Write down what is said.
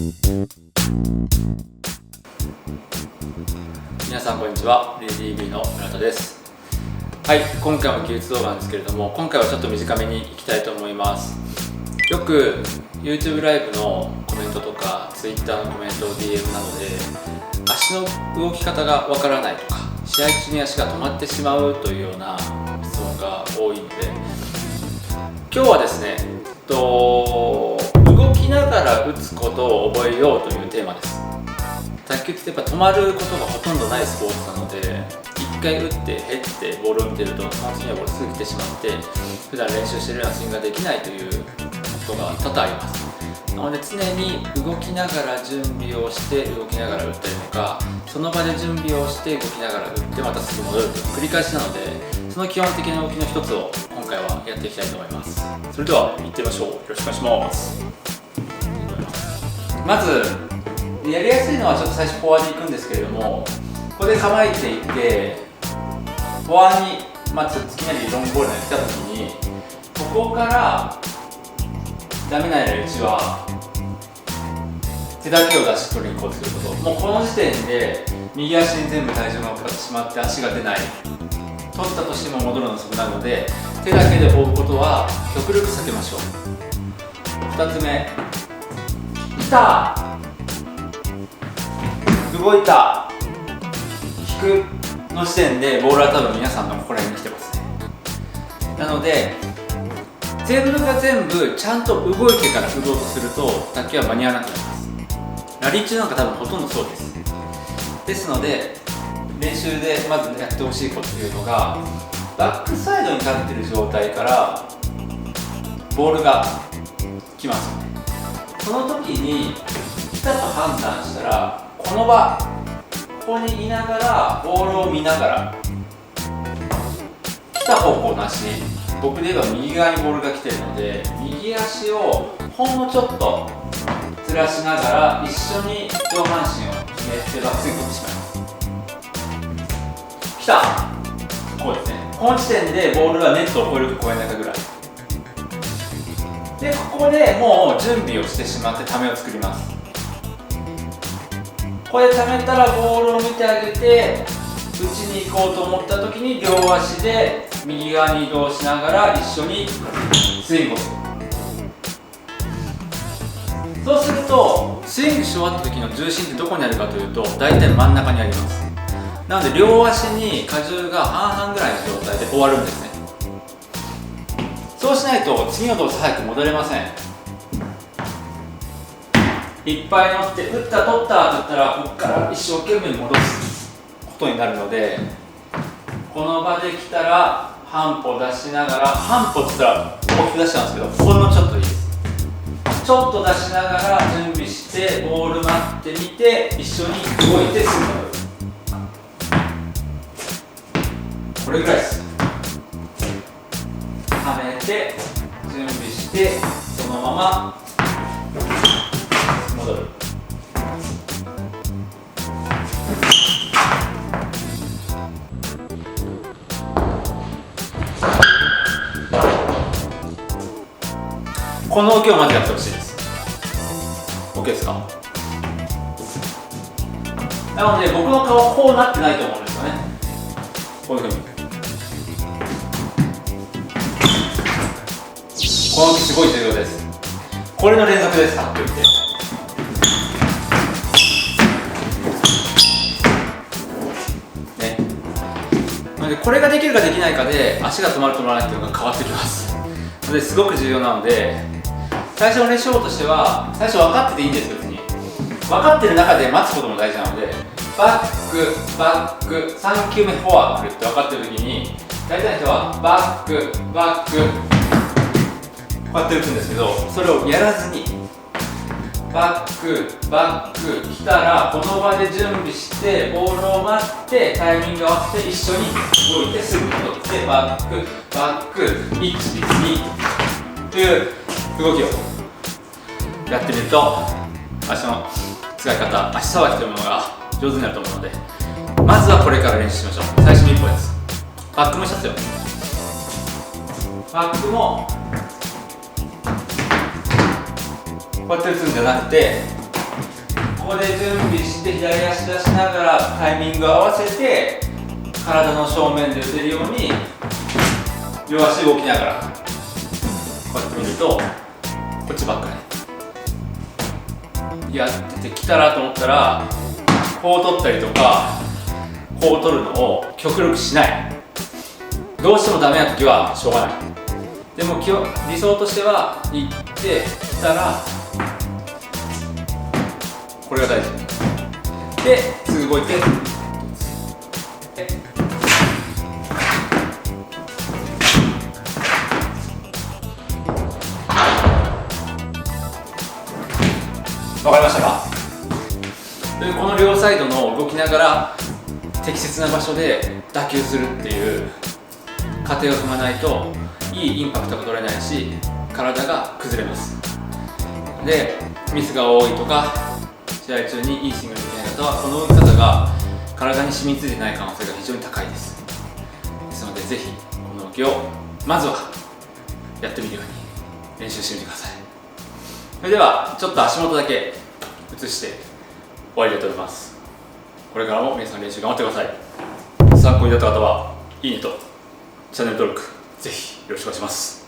皆さんこんにちは。 DDB の村田です。はい、今回も技術動画なんですけれども、今回はちょっと短めにいきたいと思います。よく YouTube ライブのコメントとか Twitter のコメント、DM などで足の動き方がわからないとか、試合中に足が止まってしまうというような質問が多いので、今日はですね、動きながら打つことを覚えようというテーマです。卓球ってやっぱ止まることがほとんどないスポーツなので、1回打ってヘッてボールを見てるとその次はボールすぐ来てしまって、普段練習しているようなスイングができないということが多々あります。なので常に動きながら準備をして動きながら打ったりとか、その場で準備をして動きながら打ってまたすぐ戻るという繰り返しなので、その基本的な動きの一つを今回はやっていきたいと思います。それでは行ってみましょう。よろしくお願いします。まずやりやすいのはちょっと最初フォアでいくんですけれども、ここで構えていてフォアに、突きなりロングボールが来た時に、ここからダメな位置は手だけを出し取りに行こうとすること。もうこの時点で右足に全部体重が乗っかってしまって足が出ない、取ったとしても戻るの遅くなるので、手だけで追うことは極力避けましょう。2つ目、来た、動いた、引くの時点でボールは多分皆さんのここら辺に来てますね。なので全部が全部ちゃんと動いてから打とうとすると卓球は間に合わなくなります。ラリー中なんか多分ほとんどそうです。ですので練習でまずやってほしいことというのが、バックサイドに立っている状態からボールが来ますよね。その時に来たと判断したら、この場、ここにいながらボールを見ながら、来た方向なし、僕で言えば右側にボールが来ているので、右足をほんのちょっとずらしながら一緒に上半身を決めてバックスイングしてしまいます。来た、こうですね。この時点でボールはネットを越えるか越えないかぐらいで、ここでもう準備をしてしまってためを作ります。これでためたらボールを見てあげて、打ちに行こうと思った時に両足で右側に移動しながら一緒にスイングをする。そうするとスイングし終わった時の重心ってどこにあるかというと、大体真ん中にあります。なので両足に荷重が半々ぐらいの状態で終わるんですね。そうしないと次の動作早く戻れません。いっぱい乗って打った取ったと言ったら、ここから一生懸命戻すことになるので、この場で来たら半歩出しながら、半歩って言ったら大きく出しちゃうんですけど、ほんのちょっといいです。ちょっと出しながら準備してボール待ってみて、一緒に動いてすぐ戻る。これぐらいです。はめて準備してそのまま戻る。この動きをまずやってほしいです。 OK ですか？なので僕の顔はこうなってないと思うんですよね。こういうふうに、この動きすごい重要です。これの連続です。はっきり言ってね。なのでこれができるかできないかで足が止まる止まらないっていうのが変わってきます。のですごく重要なので、最初の練習法としては、最初分かってていいんです。別に分かってる中で待つことも大事なので、バックバック3球目フォア来るって分かってる時に、大体の人はバックバックこうやって打つんですけど、それをやらずにバックバック来たら、この場で準備してボールを待ってタイミングを合わせて一緒に動いてすぐ戻ってバックバック1、2という動きをやってみると、足の使い方、足さばきというものが上手になると思うので、まずはこれから練習しましょう。最初の一歩です。バックも一緒ですよ。バックもこうやって打つんじゃなくて、ここで準備して左足出しながらタイミングを合わせて体の正面で打てるように両足動きながらこうやって見るとこっちばっかりやっててきたらと思ったらこう取ったりとかこう取るのを極力しない。どうしてもダメな時はしょうがない。でも理想としては行ってきたらこれが大事ですぐ動いてわかりましたか？でこの両サイドの動きながら適切な場所で打球するっていう過程を踏まないといいインパクトが取れないし体が崩れます。でミスが多いとか試合中にいいスイングできない方はこの動き方が体に染みついてない可能性が非常に高いです。ですのでぜひこの動きをまずはやってみるように練習してみてください。それではちょっと足元だけ移して終わりたいと思います。これからも皆さん練習頑張ってください。参考になった方はいいねとチャンネル登録ぜひよろしくお願いします。